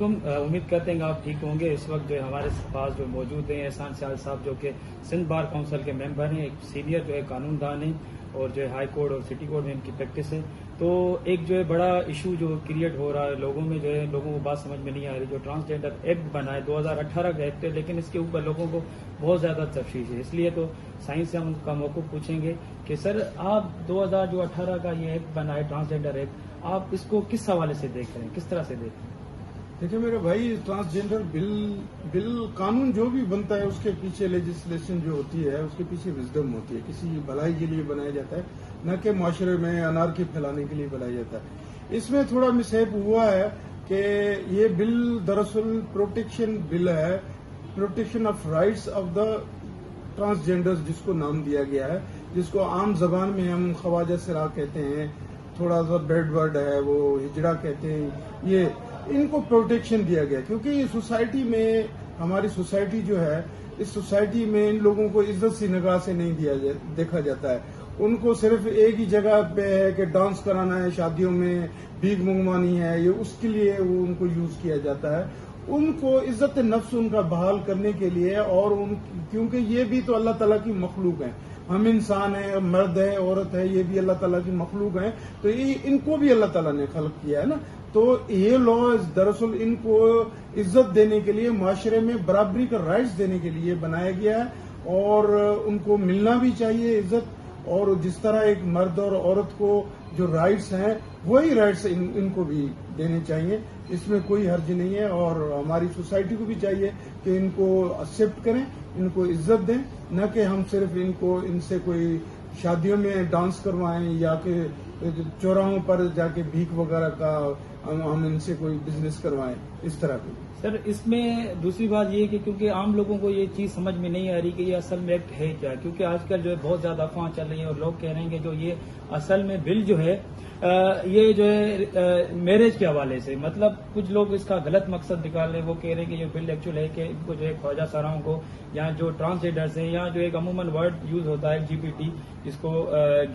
امید کرتے ہیں کہ آپ ٹھیک ہوں گے۔ اس وقت جو ہمارے پاس جو موجود ہیں احسان سیال صاحب، جو کہ سندھ بار کونسل کے ممبر ہیں، ایک سینئر جو ہے قانون دان ہیں، اور جو ہے ہائی کورٹ اور سٹی کورٹ میں ان کی پریکٹس ہے۔ تو ایک جو ہے بڑا ایشو جو کریٹ ہو رہا ہے لوگوں میں، جو ہے لوگوں کو بات سمجھ میں نہیں آ رہی۔ جو ٹرانسجینڈر ایکٹ بنا ہے 2018 کا ایکٹ ہے، لیکن اس کے اوپر لوگوں کو بہت زیادہ تشویش ہے۔ اس لیے تو سائنس سے ہم کا موقف پوچھیں گے کہ سر، آپ 2018 کا یہ ایکٹ بنا ہے ٹرانسجینڈر ایکٹ، آپ اس کو کس حوالے سے دیکھ رہے ہیں، کس طرح سے دیکھ رہے ہیں؟ دیکھیں میرے بھائی، ٹرانسجینڈر بل قانون جو بھی بنتا ہے اس کے پیچھے لیجسلیشن جو ہوتی ہے اس کے پیچھے وزڈم ہوتی ہے، کسی بھلائی کے لیے بنایا جاتا ہے، نہ کہ معاشرے میں انارکی پھیلانے کے لیے بنایا جاتا ہے۔ اس میں تھوڑا مسہیپ ہوا ہے کہ یہ بل دراصل پروٹیکشن بل ہے، protection of rights of the transgenders جس کو نام دیا گیا ہے، جس کو عام زبان میں ہم خواجہ سرا کہتے ہیں، تھوڑا سا بیڈ ورڈ ہے وہ ہجڑا کہتے ہیں۔ یہ ان کو پروٹیکشن دیا گیا کیونکہ یہ سوسائٹی میں، ہماری سوسائٹی جو ہے، اس سوسائٹی میں ان لوگوں کو عزت سی نگاہ سے نہیں دیکھا جاتا ہے۔ ان کو صرف ایک ہی جگہ پہ ہے کہ ڈانس کرانا ہے، شادیوں میں بھیک منگوانی ہے، یہ اس کے لیے وہ ان کو یوز کیا جاتا ہے۔ ان کو عزت نفس ان کا بحال کرنے کے لیے، اور کیونکہ یہ بھی تو اللہ تعالیٰ کی مخلوق ہیں، ہم انسان ہیں، مرد ہے، عورت ہے، یہ بھی اللہ تعالیٰ کی مخلوق ہیں، تو ان کو بھی اللہ تعالیٰ نے خلق کیا ہے نا۔ تو یہ لا دراصل ان کو عزت دینے کے لیے، معاشرے میں برابری کا رائٹس دینے کے لیے بنایا گیا ہے، اور ان کو ملنا بھی چاہیے عزت، اور جس طرح ایک مرد اور عورت کو جو رائٹس ہیں وہی رائٹس ان کو بھی دینے چاہیے۔ اس میں کوئی حرج نہیں ہے، اور ہماری سوسائٹی کو بھی چاہیے کہ ان کو ایکسیپٹ کریں، ان کو عزت دیں، نہ کہ ہم صرف ان سے کوئی شادیوں میں ڈانس کروائیں یا کہ چوراہوں پر جا کے بھیک وغیرہ کا ہم ان سے کوئی بزنس کروائیں، اس طرح کی۔ سر، اس میں دوسری بات یہ ہے کہ کیونکہ عام لوگوں کو یہ چیز سمجھ میں نہیں آ رہی کہ یہ اصل میں ایکٹ ہے کیا، کیونکہ آج کل جو ہے بہت زیادہ افواہ چل رہی ہیں، اور لوگ کہہ رہے ہیں کہ جو یہ اصل میں بل جو ہے یہ جو ہے میرج کے حوالے سے، مطلب کچھ لوگ اس کا غلط مقصد نکال رہے ہیں۔ وہ کہہ رہے ہیں کہ یہ بل ایکچوئل ہے کہ ان کو جو ہے خواجہ سراؤں کو، یا جو ٹرانسجینڈرز ہیں، یا جو ایک عموماً ورڈ یوز ہوتا ہے LGBT، جس کو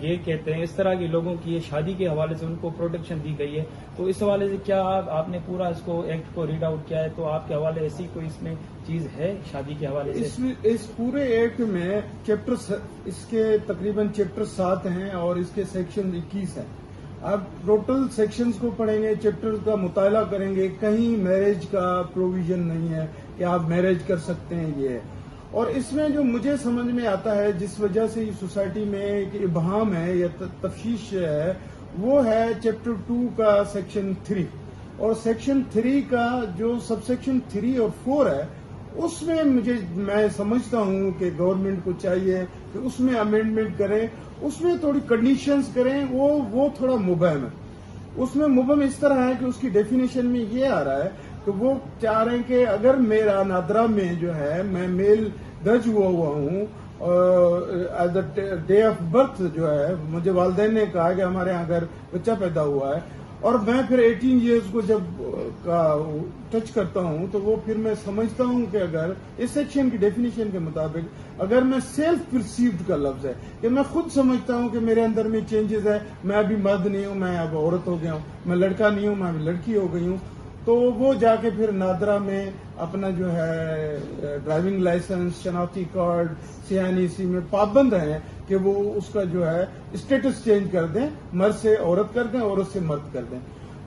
گے کہتے ہیں، اس طرح کے لوگوں کی شادی کے حوالے سے ان کو پروٹیکشن دی گئی ہے۔ تو اس حوالے سے کیا آپ نے پورا اس کو ایکٹ کو ریڈ آؤٹ کیا ہے؟ تو آپ کے حوالے ایسی کوئی اس میں چیز ہے شادی کے حوالے سے؟ اس پورے ایکٹ میں چیپٹر، اس کے تقریباً چیپٹر 7 ہیں، اور اس کے سیکشن 21 ہیں۔ اب ٹوٹل سیکشنز کو پڑھیں گے، چیپٹر کا مطالعہ کریں گے، کہیں میرج کا پروویژن نہیں ہے کہ آپ میرج کر سکتے ہیں یہ۔ اور اس میں جو مجھے سمجھ میں آتا ہے، جس وجہ سے یہ سوسائٹی میں ایک ابہام ہے یا تفشیش ہے، وہ ہے چیپٹر 2 کا سیکشن 3، اور سیکشن 3 کا جو سب سیکشن 3 اور 4 ہے، اس میں میں سمجھتا ہوں کہ گورنمنٹ کو چاہیے کہ اس میں امینڈمنٹ کریں، اس میں تھوڑی کنڈیشنز کریں، وہ تھوڑا مبہم ہے۔ اس میں مبہم اس طرح ہے کہ اس کی ڈیفینیشن میں یہ آ رہا ہے کہ وہ چاہ رہے ہیں کہ اگر میرا نادرا میں جو ہے میں میل درج ہوا ہوں، as a day of birth جو ہے، مجھے والدین نے کہا کہ ہمارے یہاں اگر بچہ پیدا ہوا ہے، اور میں پھر 18 ایئرز کو جب ٹچ کرتا ہوں، تو وہ پھر میں سمجھتا ہوں کہ اگر اس سیکشن کی ڈیفینیشن کے مطابق، اگر میں سیلف پرسیوڈ کا لفظ ہے کہ میں خود سمجھتا ہوں کہ میرے اندر میں چینجز ہے، میں ابھی مرد نہیں ہوں، میں اب عورت ہو گیا ہوں، میں لڑکا نہیں ہوں، میں اب لڑکی ہو گئی ہوں، تو وہ جا کے پھر نادرا میں اپنا جو ہے ڈرائیونگ لائسنس، شناختی کارڈ، سیانیسی میں پابند ہیں کہ وہ اس کا جو ہے اسٹیٹس چینج کر دیں، مرد سے عورت کر دیں، عورت سے مرد کر دیں۔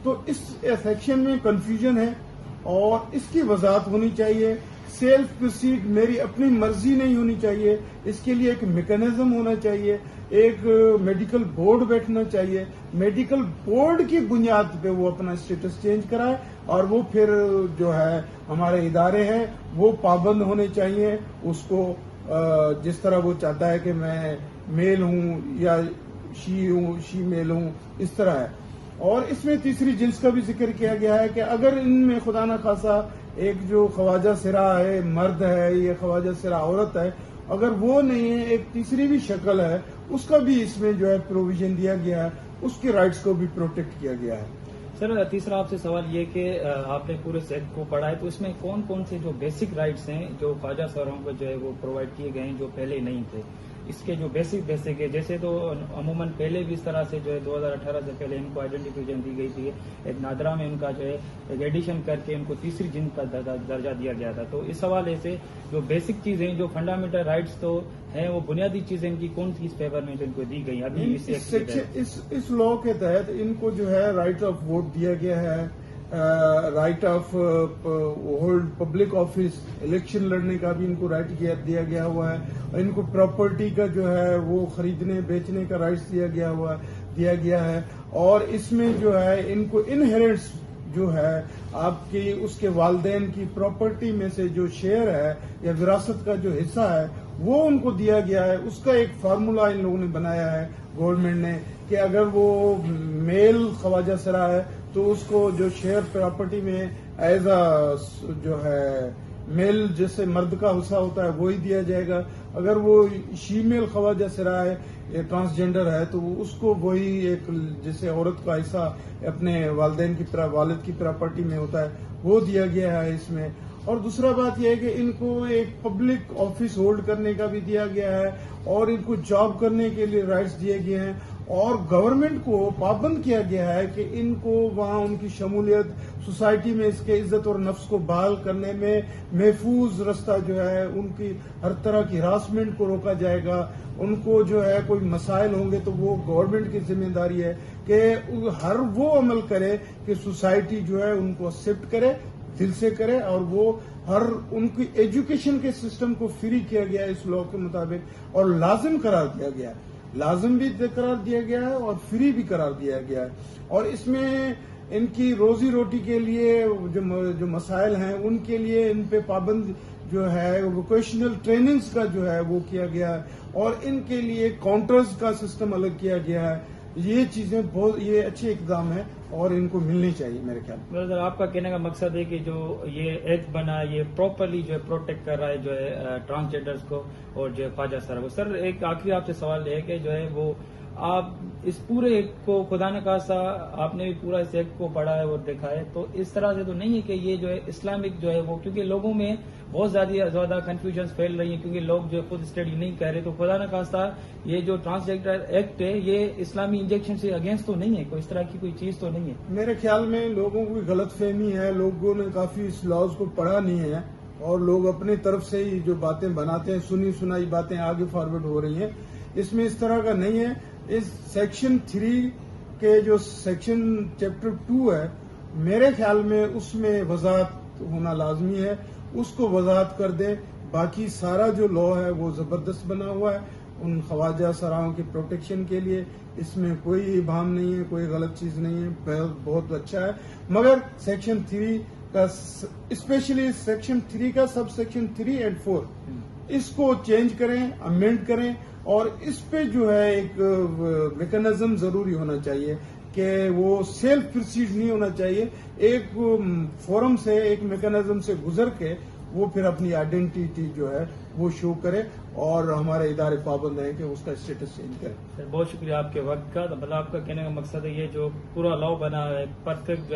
تو اس سیکشن میں کنفیوژن ہے، اور اس کی وضاحت ہونی چاہیے۔ سیلف پروسیڈ میری اپنی مرضی نہیں ہونی چاہیے، اس کے لیے ایک میکانزم ہونا چاہیے، ایک میڈیکل بورڈ بیٹھنا چاہیے، میڈیکل بورڈ کی بنیاد پہ وہ اپنا اسٹیٹس چینج کرائے، اور وہ پھر جو ہے ہمارے ادارے ہیں وہ پابند ہونے چاہیے اس کو، جس طرح وہ چاہتا ہے کہ میں میل ہوں یا شی میل ہوں، اس طرح ہے۔ اور اس میں تیسری جنس کا بھی ذکر کیا گیا ہے کہ اگر ان میں خدا نخواستہ ایک جو خواجہ سرا ہے مرد ہے، یہ خواجہ سرا عورت ہے، اگر وہ نہیں ہے، ایک تیسری بھی شکل ہے، اس کا بھی اس میں جو ہے پروویژن دیا گیا ہے، اس کی رائٹس کو بھی پروٹیکٹ کیا گیا ہے۔ سر، تیسرا آپ سے سوال یہ کہ آپ نے پورے ایکٹ کو پڑھا ہے، تو اس میں کون کون سے جو بیسک رائٹس ہیں جو خواجہ سراؤں کو جو ہے وہ پرووائڈ کیے گئے ہیں جو پہلے نہیں تھے؟ اس کے جو بیسک ہے، جیسے تو عموماً پہلے بھی اس طرح سے جو ہے 2018 سے پہلے ان کو آئیڈینٹیفیکیشن دی گئی تھی، ایک نادرا میں ان کا جو ہے ایک ایڈیشن کر کے ان کو تیسری جنس کا درجہ دیا گیا تھا. تو اس حوالے سے جو بیسک چیزیں جو فنڈامنٹل رائٹس تو ہیں، وہ بنیادی چیزیں ان کی کون سی اس فیور میں جو ان کو دی گئی ابھی اس لا کے تحت ان کو جو ہے رائٹ آف ووٹ دیا گیا ہے، right of hold public office, election لڑنے کا بھی ان کو رائٹ دیا گیا ہوا ہے، اور ان کو پراپرٹی کا جو ہے وہ خریدنے بیچنے کا رائٹس دیا گیا ہے، اور اس میں جو ہے ان کو انہیرنس جو ہے آپ کی اس کے والدین کی پراپرٹی میں سے جو شیئر ہے یا وراثت کا جو حصہ ہے وہ ان کو دیا گیا ہے. اس کا ایک فارمولا ان لوگوں نے بنایا ہے گورنمنٹ نے کہ اگر وہ میل خواجہ سرا ہے تو اس کو جو شیئر پراپرٹی میں ایز اے جو ہے میل جیسے مرد کا حصہ ہوتا ہے وہی دیا جائے گا. اگر وہ شیمیل خواجہ سرا ہے یا ٹرانسجینڈر ہے تو اس کو وہی ایک جیسے عورت کا حصہ اپنے والدین کی والد کی پراپرٹی میں ہوتا ہے وہ دیا گیا ہے اس میں. اور دوسرا بات یہ ہے کہ ان کو ایک پبلک آفس ہولڈ کرنے کا بھی دیا گیا ہے اور ان کو جاب کرنے کے لیے رائٹس دیے گئے ہیں, اور گورنمنٹ کو پابند کیا گیا ہے کہ ان کو وہاں ان کی شمولیت سوسائٹی میں اس کے عزت اور نفس کو بحال کرنے میں محفوظ رستہ جو ہے ان کی ہر طرح کی ہراسمنٹ کو روکا جائے گا. ان کو جو ہے کوئی مسائل ہوں گے تو وہ گورنمنٹ کی ذمہ داری ہے کہ ہر وہ عمل کرے کہ سوسائٹی جو ہے ان کو ایکسپٹ کرے, دل سے کرے, اور وہ ہر ان کی ایجوکیشن کے سسٹم کو فری کیا گیا ہے اس لا کے مطابق اور لازم قرار دیا گیا ہے. لازم بھی قرار دیا گیا ہے اور فری بھی قرار دیا گیا ہے. اور اس میں ان کی روزی روٹی کے لیے جو مسائل ہیں ان کے لیے ان پہ پابند جو ہے ووکیشنل ٹریننگز کا جو ہے وہ کیا گیا ہے, اور ان کے لیے کاؤنٹرز کا سسٹم الگ کیا گیا ہے. یہ چیزیں بہت یہ اچھے اقدام ہیں اور ان کو ملنی چاہیے میرے خیال میں. سر آپ کا کہنے کا مقصد ہے کہ جو یہ ایکٹ بنا یہ پراپرلی جو ہے پروٹیکٹ کر رہا ہے جو ہے ٹرانسجینڈرز کو اور جو ہے خواجہ سرا کو. سر ایک آخری آپ سے سوال ہے کہ جو ہے وہ آپ اس پورے ایکٹ کو خدا نہ خاصا آپ نے بھی پورا اس ایکٹ کو پڑھا ہے اور دیکھا ہے, تو اس طرح سے تو نہیں ہے کہ یہ جو ہے اسلامک جو ہے وہ, کیونکہ لوگوں میں بہت زیادہ کنفیوژنس پھیل رہی ہیں کیونکہ لوگ جو خود اسٹڈی نہیں کر رہے, تو خدا نہ خاصا یہ جو ٹرانسجینڈر ایکٹ ہے یہ اسلامی انجیکشن سے اگینسٹ تو نہیں ہے, کوئی اس طرح کی کوئی چیز تو نہیں ہے. میرے خیال میں لوگوں کو غلط فہمی ہے, لوگوں نے کافی اس لاز کو پڑھا نہیں ہے اور لوگ اپنی طرف سے ہی جو باتیں بناتے ہیں, سنی سنائی باتیں آگے فارورڈ ہو رہی ہیں. اس میں اس طرح کا نہیں ہے. اس سیکشن 3 کے جو سیکشن چیپٹر 2 ہے میرے خیال میں اس میں وضاحت ہونا لازمی ہے, اس کو وضاحت کر دیں. باقی سارا جو لا ہے وہ زبردست بنا ہوا ہے ان خواجہ سراؤں کی پروٹیکشن کے لیے. اس میں کوئی ابہام نہیں ہے, کوئی غلط چیز نہیں ہے, بہت اچھا ہے. مگر سیکشن 3 کا اسپیشلی سیکشن 3 کا سب سیکشن 3 اور 4 اس کو چینج کریں, امینڈ کریں, اور اس پہ جو ہے ایک میکانزم ضروری ہونا چاہیے کہ وہ سیلف پروسیڈ نہیں ہونا چاہیے. ایک فورم سے ایک میکانزم سے گزر کے وہ پھر اپنی آئیڈینٹی جو ہے وہ شو کرے, اور ہمارے ادارے پابند ہیں کہ اس کا اسٹیٹس چینج کرے. سر بہت شکریہ آپ کے وقت کا. مطلب آپ کا کہنے کا مقصد ہے یہ جو پورا لا بنا ہے پرفیکٹ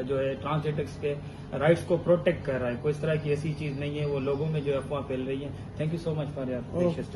جو ہے ٹرانسجینڈرز کے رائٹس کو پروٹیکٹ کر رہا ہے, کوئی اس طرح کی ایسی چیز نہیں ہے وہ لوگوں میں جو افواہ پھیل رہی ہے. Thank you so much for your patience.